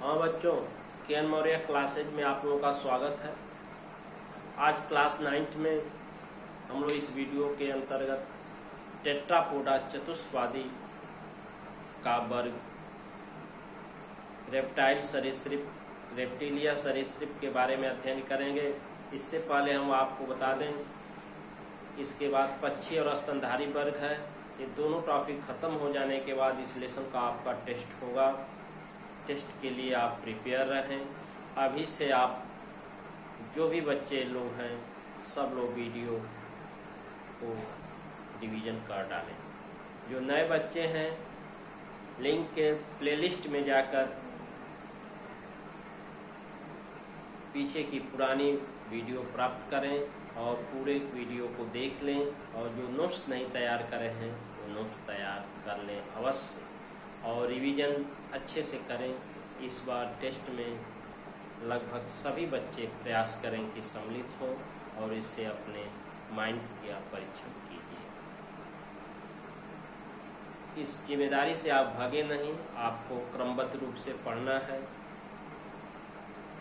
हाँ बच्चों, K. N.. Maurya classes में आप लोगों का स्वागत है। आज क्लास 9th में हम लोग इस वीडियो के अंतर्गत टेट्रापोडा चतुष्पादी का वर्ग रेप्टाइल सरीसृप रेप्टिलिया सरीसृप के बारे में अध्ययन करेंगे। इससे पहले हम आपको बता दें, इसके बाद पक्षी और स्तनधारी वर्ग है। ये दोनों टॉपिक खत्म हो जाने के बाद इस लेसन का आपका टेस्ट होगा। टेस्ट के लिए आप प्रिपेयर रहें। अभी से आप जो भी बच्चे लोग हैं सब लोग वीडियो को डिवीजन कर डालें। जो नए बच्चे हैं लिंक के प्लेलिस्ट में जाकर पीछे की पुरानी वीडियो प्राप्त करें और पूरे वीडियो को देख लें, और जो नोट्स नहीं तैयार करे हैं वो नोट्स तैयार कर लें अवश्य, और रिवीजन अच्छे से करें। इस बार टेस्ट में लगभग सभी बच्चे प्रयास करें कि सम्मिलित हों और इससे अपने माइंड का परीक्षण कीजिए। इस जिम्मेदारी से आप भागे नहीं, आपको क्रमबद्ध रूप से पढ़ना है,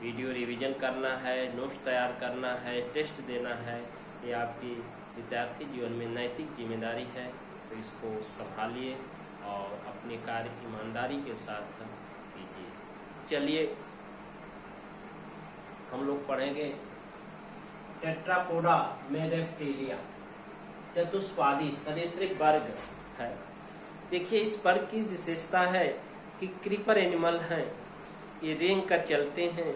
वीडियो रिवीजन करना है, नोट्स तैयार करना है, टेस्ट देना है। ये आपकी विद्यार्थी जीवन में नैतिक जिम्मेदारी है, तो इसको संभालिए और अपने कार्य ईमानदारी के साथ कीजिए। चलिए हम लोग पढ़ेंगे टेट्रापोडा में रेप्टिलिया चतुष्पादी सरीसृप वर्ग है। देखिए, इस वर्ग की विशेषता है कि क्रीपर एनिमल हैं। ये रेंग कर चलते हैं,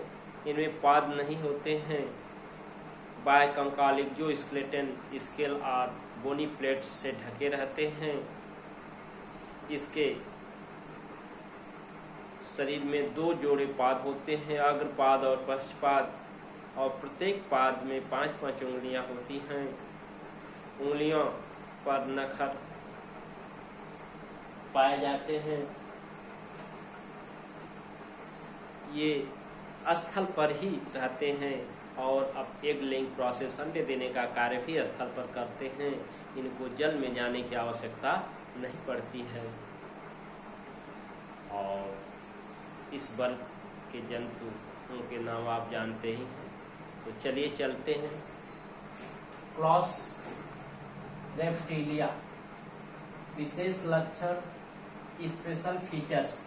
इनमें पाद नहीं होते हैं। बायकंकालिक जो स्केलेटन स्केल और बोनी प्लेट्स से ढके रहते हैं। इसके शरीर में 2 जोड़े पाद होते हैं, अग्रपाद और पश्चपाद, और प्रत्येक पाद में 5-5 उंगलियां होती हैं। उंगलियों पर नखर पाए जाते हैं। ये स्थल पर ही रहते हैं और अब एग लेइंग प्रोसेस अंडे देने का कार्य भी स्थल पर करते हैं। इनको जल में जाने की आवश्यकता नहीं पड़ती है। और इस वर्ग के जंतु उनके नाम आप जानते ही हैं। तो चलिए चलते हैं। क्लॉस रेप्टिलिया विशेष लक्षण, स्पेशल फीचर्स।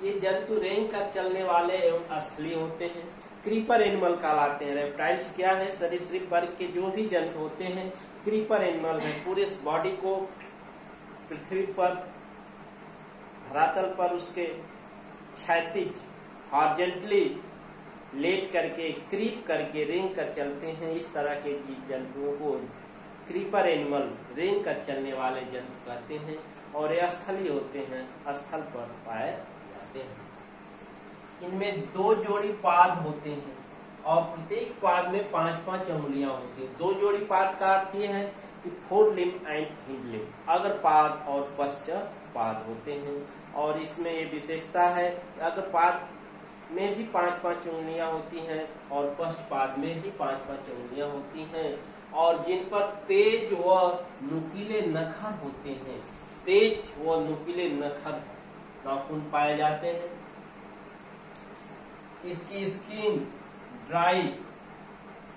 ये जंतु रेंग कर चलने वाले एवं स्थलीय होते हैं, क्रीपर एनिमल कहलाते हैं। रेप्टाइल्स क्या है? सरीसृप वर्ग के जो भी जंतु होते हैं क्रीपर एनिमल है। पूरे बॉडी को पृथ्वी पर धरातल पर उसके क्षैतिज हॉरिजॉन्टली लेट करके क्रीप करके रेंग कर चलते हैं। इस तरह के जंतुओं को क्रीपर एनिमल रेंग कर चलने वाले जंतु कहते हैं, और ये स्थलीय होते हैं, स्थल पर पाए जाते हैं। इनमें 2 जोड़ी पाद होते हैं और प्रत्येक पाद में 5-5 उंगलियां होती हैं। 2 जोड़ी पाद का अर्थ यह है कि 4 लिम्ब एंड हिंड लिम्ब, अग्रपाद और पश्चपाद होते हैं। और इसमें ये विशेषता है कि अग्रपाद में भी 5-5 उंगलियां होती हैं और पश्चपाद में भी 5-5 उंगलियां होती हैं, और जिन पर तेज व नुकीले नखर होते हैं। तेज व नुकीले नखर नाखून पाए जाते हैं। इसकी स्किन ड्राई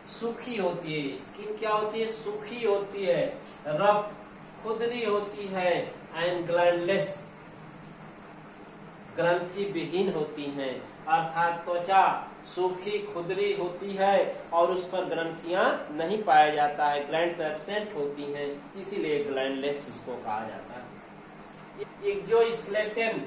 सूखी होती है। स्किन क्या होती है? सूखी होती है, रफ खुदरी होती है, एंड ग्लैंडलेस ग्रंथि विहीन होती हैं। अर्थात त्वचा सूखी खुदरी होती है और उस पर ग्रंथियां नहीं पाया जाता है, ग्लैंड्स एब्सेंट होती हैं, इसीलिए ग्लैंडलेस इसको कहा जाता है। एक जो स्केलेटन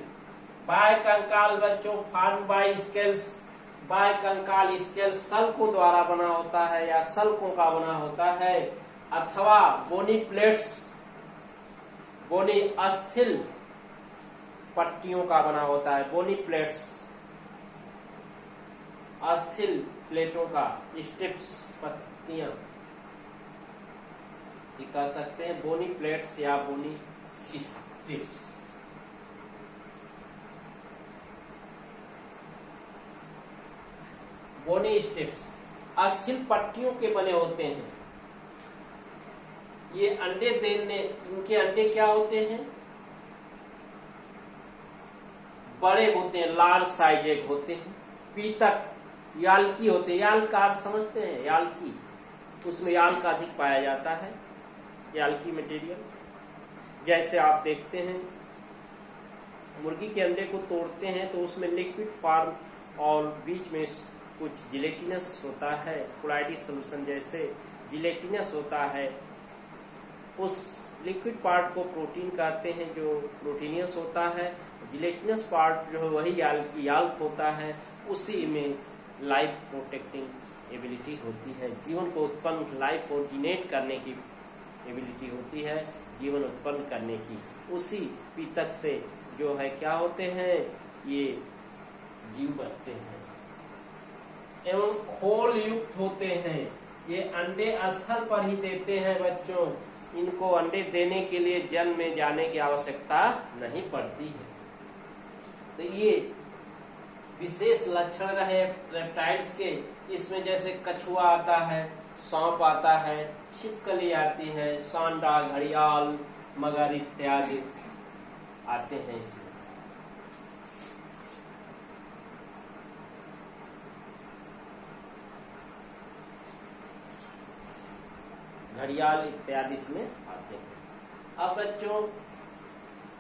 बायकंकाल बच्चों फॉर्म बाय स्केल्स, बायकंकाल स्केल सल्कों द्वारा बना होता है या सल्कों का बना होता है, अथवा बोनी प्लेट्स बोनी अस्थिल पट्टियों का बना होता है। बोनी प्लेट्स अस्थिल प्लेटों का, स्ट्रिप्स पत्तियां ये कह सकते हैं, बोनी प्लेट्स या बोनी स्ट्रिप्स। बोनी स्ट्रिप्स अस्थिल पट्टियों के बने होते हैं। ये अंडे देने, इनके अंडे क्या होते हैं? बड़े होते हैं, लार्ज साइज एग होते हैं। पीतक याल्की होते हैं, याल्क का अर्थ समझते हैं, याल्की, उसमें याल्क अधिक पाया जाता है, याल्की मटेरियल। जैसे आप देखते हैं मुर्गी के अंडे को तोड़ते हैं तो उसमें लिक्विड फॉर्म और बीच में कुछ जिलेटिनस होता है, कोलाइडी सोल्यूशन जैसे जिलेटिनस होता है। उस लिक्विड पार्ट को प्रोटीन कहते हैं जो प्रोटीनियस होता है। जिलेटिनस पार्ट जो है वही याल्क होता है, उसी में लाइफ प्रोटेक्टिंग एबिलिटी होती है, जीवन को उत्पन्न, लाइफ कोऑर्डिनेट करने की एबिलिटी होती है, जीवन उत्पन्न करने की। उसी पीतक से जो है क्या होते हैं, ये जीव बनते हैं एवं खोल युक्त होते हैं। ये अंडे स्थल पर ही देते हैं बच्चों, इनको अंडे देने के लिए जल में जाने की आवश्यकता नहीं पड़ती है। तो ये विशेष लक्षण रहे रेप्टाइल्स के। इसमें जैसे कछुआ आता है, सांप आता है, छिपकली आती है, सांडा, घड़ियाल, मगर इत्यादि आते हैं इसमें। घड़ियाल इत्यादि इसमें आते हैं। अब बच्चों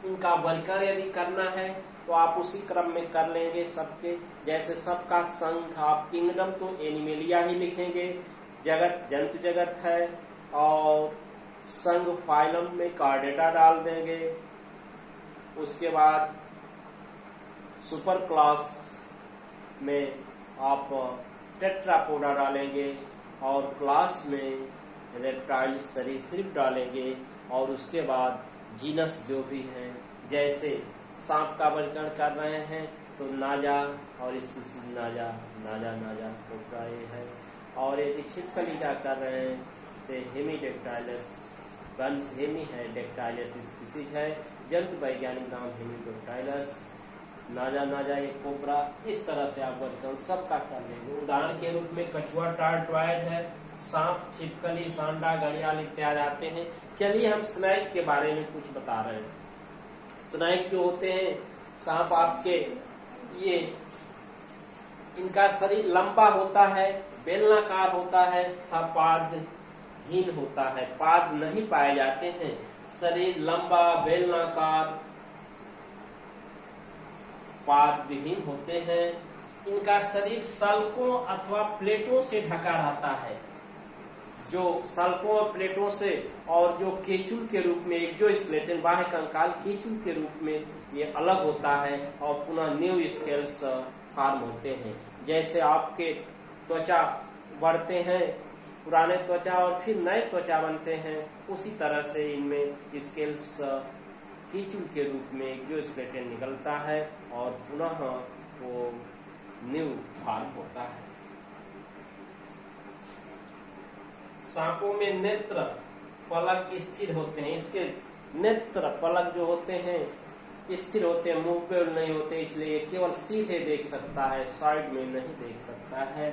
इनका वर्गीकरण यदि करना है तो आप उसी क्रम में कर लेंगे सबके। जैसे सबका संघ, आप किंगडम तो एनिमेलिया ही लिखेंगे, जगत जंतु जगत है, और संघ फाइलम में कार्डेटा डाल देंगे। उसके बाद सुपर क्लास में आप टेट्रापोडा डालेंगे, और क्लास में रेप्टाइल सरीसृप डालेंगे, और उसके बाद जीनस जो भी हैं, जैसे सांप का वर्गीकरण कर रहे हैं तो नाजा और स्पीसीज नाजा, नाजा कोबरा ये है। और यदि छिपकली का कर रहे हैं तो हेमीडेक्टाइलस, वंश हेमी है, डेक्टाइलस स्पीसीज है, जंतु वैज्ञानिक नाम हेमीडेक्टाइलस, नाजा ये कोबरा। इस तरह से आप वर्गीकरण सबका कर लेंगे। उदाहरण के रूप में कछुआ टार्टवाइड है, सांप, छिपकली, सांडा, घड़ियाल इत्यादि आते हैं। चलिए हम स्नैक के बारे में कुछ बता रहे हैं। स्नैक जो होते हैं, सांप आपके ये इनका शरीर लंबा होता है, बेलनाकार होता है तथा पादहीन होता है, पाद नहीं पाए जाते हैं। शरीर लंबा, बेलनाकार, पाद विहीन होते हैं। इनका शरीर सल्कों अथवा प्लेटों से ढका रहता है, जो सल्कों और प्लेटों से, और जो केचुल के रूप में एक्सोस्केलेटन बाह्य कंकाल केचुल के रूप में ये अलग होता है, और पुनः न्यू स्केल्स फॉर्म होते हैं। जैसे आपके त्वचा बढ़ते हैं, पुराने त्वचा और फिर नए त्वचा बनते हैं, उसी तरह से इनमें स्केल्स केचुल के रूप में एक्सोस्केलेटन निकलता है और पुनः वो न्यू फॉर्म होता है। सांपों में नेत्र पलक स्थिर होते हैं। इसके नेत्र पलक जो होते हैं स्थिर होते हैं, मूवेबल नहीं होते, इसलिए केवल सीधे देख सकता है, साइड में नहीं देख सकता है।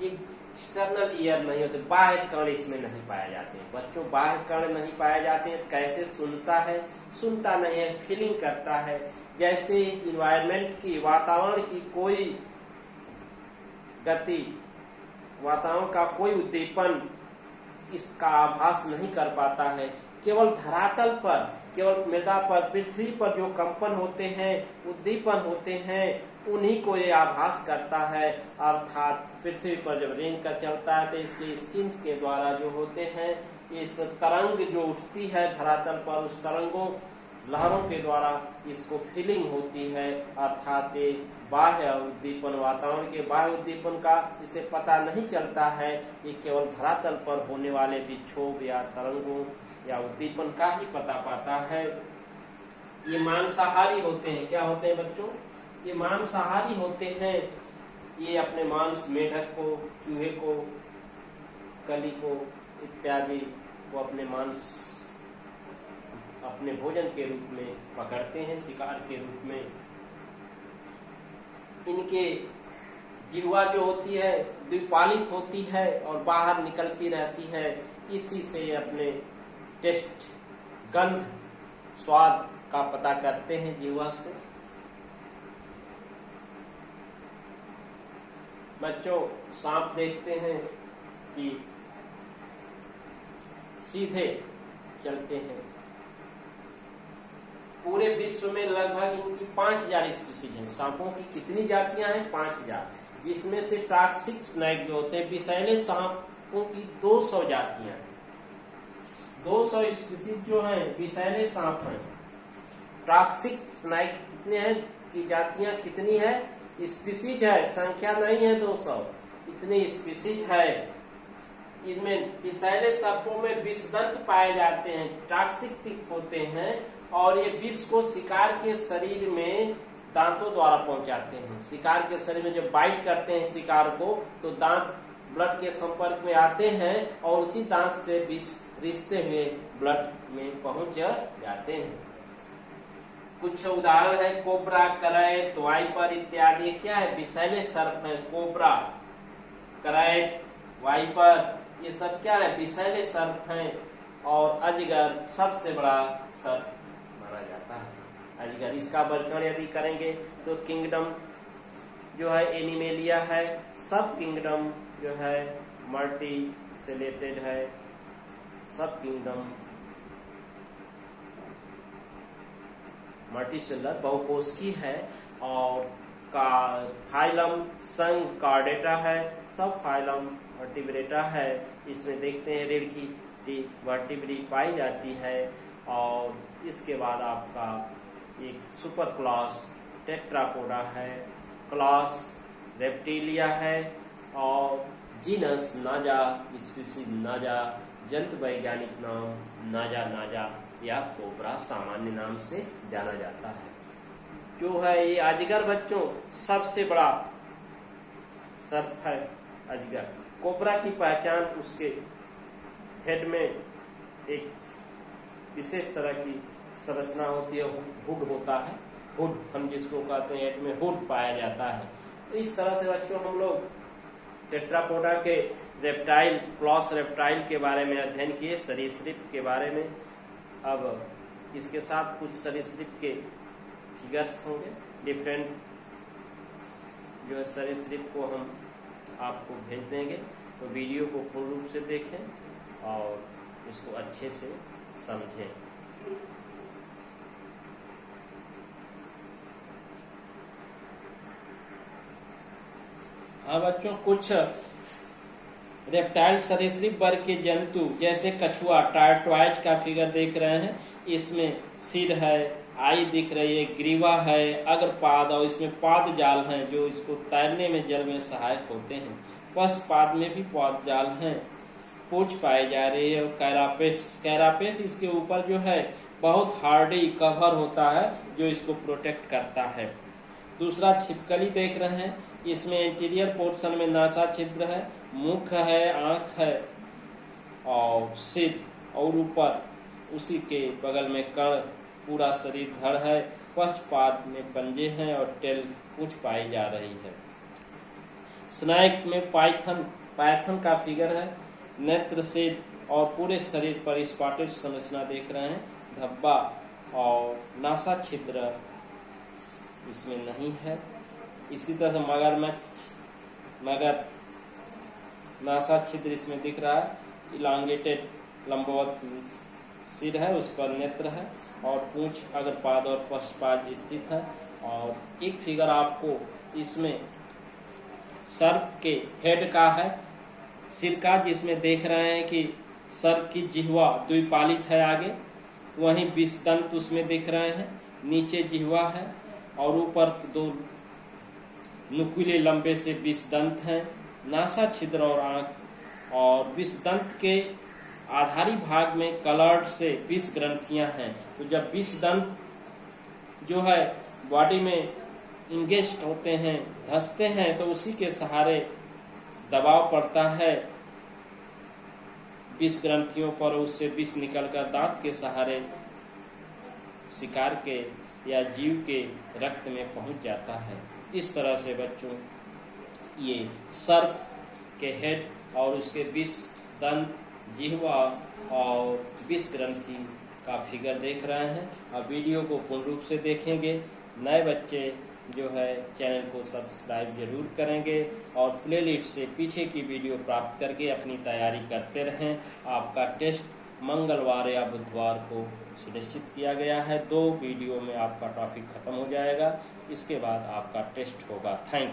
एक्सटर्नल ईयर नहीं होते, बाह्य कर्ण इसमें नहीं पाए जाते हैं। बच्चों बाह्य कर्ण नहीं पाए जाते हैं। कैसे सुनता है? सुनता नहीं है, फीलिंग करता है। जैसे इन्वायरमेंट की, वातावरण की कोई गति, वातावरण का कोई उद्दीपन इसका आभास नहीं कर पाता है। केवल धरातल पर, केवल मृदा पर, पृथ्वी पर जो कंपन होते हैं, उद्दीपन होते हैं, उन्हीं को ये आभास करता है। अर्थात पृथ्वी पर जब रेंग का चलता है तो इसके स्किन्स के द्वारा जो होते हैं, इस तरंग जो उठती है धरातल पर, उस तरंगों, लहरों के द्वारा इसको फीलिंग होती है। अर्थात बाह्य उद्दीपन, वातावरण के बाह्य उद्दीपन का इसे पता नहीं चलता है। ये केवल धरातल पर होने वाले विक्षोभ या तरंगों या उद्दीपन का ही पता पाता है। ये मांसाहारी होते हैं। क्या होते हैं बच्चों? ये मांसाहारी होते हैं। ये अपने मांस, मेढक को, चूहे को, कली को इत्यादि को अपने मांस, अपने भोजन के रूप में पकड़ते हैं, शिकार के रूप में। इनके जिह्वा जो होती है द्विपालित होती है और बाहर निकलती रहती है। इसी से अपने टेस्ट, गंध, स्वाद का पता करते हैं जिह्वा से। बच्चों सांप देखते हैं कि सीधे चलते हैं। पूरे विश्व में लगभग इनकी 5000 स्पीसीज हैं। सांपों की कितनी जातियां हैं? 5000, जिसमें से टॉक्सिक स्नेक जो होते हैं विषैले सांपों की 200 जातियां हैं। 200 स्पीसीज जो हैं विषैले सांप हैं। टॉक्सिक स्नेक कितने हैं की जातियां कितनी है? स्पीसीज है, संख्या नहीं है 200, इतनी स्पीसीज है। इनमें विषैले सर्पों में विषदंत पाए जाते हैं, टॉक्सिक टिप होते हैं और ये विष को शिकार के शरीर में दांतों द्वारा पहुंचाते हैं। शिकार के शरीर में जब बाइट करते हैं शिकार को तो दांत ब्लड के संपर्क में आते हैं और उसी दांत से विष रिश्ते हुए ब्लड में पहुंच जाते हैं। कुछ उदाहरण है कोबरा, करैत, वाइपर इत्यादि। क्या है? विषैले सर्प है। कोबरा, करैत, वाइपर, ये सब क्या है? विषैले सर्प हैं। और अजगर सबसे बड़ा सर्प माना जाता है। अजगर, इसका वर्णन यदि करेंगे तो किंगडम जो है एनिमेलिया है। सब किंगडम जो है मल्टी सेलेटेड है। सब किंगडम मल्टीसेलर बहुकोशिकीय है। और का फाइलम संघ कार्डेटा है। सब फाइलम वर्टिब्रेटा है। इसमें देखते हैं रीढ़ की वर्टिब्री पाई जाती है। और इसके बाद आपका एक सुपर क्लास टेट्रापोडा है, क्लास रेप्टिलिया है और जीनस नाजा, स्पीसीज नाजा, जंतु वैज्ञानिक नाम नाजा या कोबरा सामान्य नाम से जाना जाता है। जो है ये अजगर बच्चों सबसे बड़ा सर्प है अजगर। कोबरा की पहचान उसके हेड में एक विशेष तरह की संरचना होती है, हुड होता है। हुड हम जिसको कहते हैं, हेड में हुड पाया जाता है। तो इस तरह से बच्चों हम लोग टेट्रापोडा के रेप्टाइल, क्लॉस रेप्टाइल के बारे में अध्ययन किए, सरीसृप के बारे में। अब इसके साथ कुछ सरीसृप के फिगर्स होंगे, डिफरेंट जो है सरीसृप को हम आपको भेज देंगे। तो वीडियो को पूर्ण रूप से देखें और इसको अच्छे से समझें। अब बच्चों कुछ रेप्टाइल सरीसृप वर्ग के जंतु जैसे कछुआ, टार्टवाइट का फिगर देख रहे हैं। इसमें सिर है, आई दिख रही है, ग्रीवा है, अग्रपाद और इसमें पाद जाल हैं जो इसको तैरने में जल में सहायक होते हैं। पश्चपाद में भी पाद जाल हैं। पूंछ पाई जा रही है। और कैरापेस इसके ऊपर जो है बहुत हार्डी कवर होता है जो इसको प्रोटेक्ट करता है। दूसरा छिपकली देख रहे हैं। इसमें इंटीरियर पोर्शन में नासा छिद्र है, मुख है, आंख है और सिर, और ऊपर उसी के बगल में कण, पूरा शरीर धड़ है। पश्चपाद में पंजे हैं और टेल पूंछ पाई जा रही है। स्नेक में पाइथन का फिगर है। नेत्र से और पूरे शरीर पर स्पॉटेड संरचना देख रहे हैं। धब्बा और नासा छिद्र इसमें नहीं है। इसी तरह से मगर नासा छिद्र इसमें दिख रहा है। इलांगेटेड लंबवत सिर है, उस पर नेत्र है और पूंछ, अग्रपाद और पश्चपाद स्थित है। और एक फिगर आपको इसमें सर्प के हेड का है, सिर का, जिसमें देख रहे हैं कि सर्प की जिह्वा द्विपालित है आगे, वहीं विषदंत उसमें दिख रहे हैं। नीचे जिह्वा है और ऊपर 2 नुकीले लंबे से विषदंत हैं। नासा छिद्र और आंख। और विषदंत के आधारी भाग में कलर्ड से विष ग्रंथियां हैं। तो जब विषदंत जो है बॉडी में इंगेस्ट होते हैं, धंसते हैं, तो उसी के सहारे दबाव पड़ता है विष ग्रंथियों पर। उससे विष निकलकर दांत के सहारे शिकार के या जीव के रक्त में पहुंच जाता है। इस तरह से बच्चों ये सर्प के हेड और उसके विष दंत, जिह्वा और विष ग्रंथि का फिगर देख रहे हैं। अब वीडियो को पूर्ण रूप से देखेंगे। नए बच्चे जो है चैनल को सब्सक्राइब जरूर करेंगे और प्लेलिस्ट से पीछे की वीडियो प्राप्त करके अपनी तैयारी करते रहें। आपका टेस्ट मंगलवार या बुधवार को सुनिश्चित किया गया है। 2 वीडियो में आपका टॉपिक खत्म हो जाएगा। इसके बाद आपका टेस्ट होगा। Thank you.